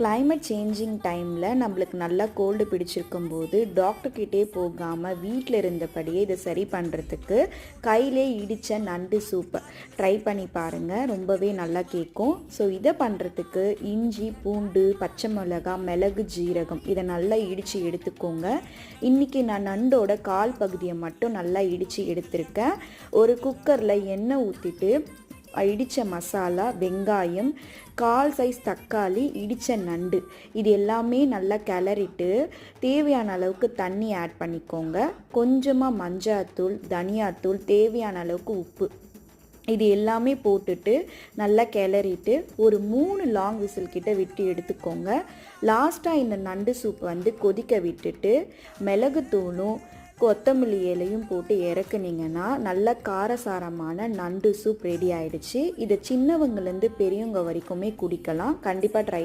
Climate changing டைமில் நம்மளுக்கு நல்லா கோல்டு பிடிச்சிருக்கும்போது டாக்டர்கிட்டே போகாமல் வீட்டில் இருந்தபடியே இதை சரி பண்ணுறதுக்கு கையிலே இடித்த நண்டு சூப்பை ட்ரை பண்ணி பாருங்கள். ரொம்பவே நல்லா கேட்கும். ஸோ இதை பண்ணுறதுக்கு இஞ்சி, பூண்டு, பச்சை மிளகாய், மிளகு, ஜீரகம் இதை நல்லா இடித்து எடுத்துக்கோங்க. இன்றைக்கி நான் நண்டோட கால் பகுதியை மட்டும் நல்லா இடித்து எடுத்திருக்கேன். ஒரு குக்கரில் எண்ணெய் ஊற்றிட்டு இடித்த மசாலா, வெங்காயம், கால் சைஸ் தக்காளி, இடித்த நண்டு இது எல்லாமே நல்லா கிளறிட்டு தேவையான அளவுக்கு தண்ணி ஆட் பண்ணிக்கோங்க. கொஞ்சமாக மஞ்சாத்தூள், தனியாத்தூள், தேவையான அளவுக்கு உப்பு இது எல்லாமே போட்டுட்டு நல்லா கிளறிட்டு ஒரு 3 லாங் விசில் கிட்ட விட்டு எடுத்துக்கோங்க. லாஸ்ட்டாக இந்த நண்டு சூப் கொதிக்க விட்டுட்டு மிளகுத்தூளும் கொத்தமல்லி இலையும் போட்டு இறக்குனீங்கன்னா நல்ல காரசாரமான நண்டு சூப் ரெடி ஆயிடுச்சு. இதை சின்னவங்கலேருந்து பெரியவங்க வரைக்குமே குடிக்கலாம். கண்டிப்பாக ட்ரை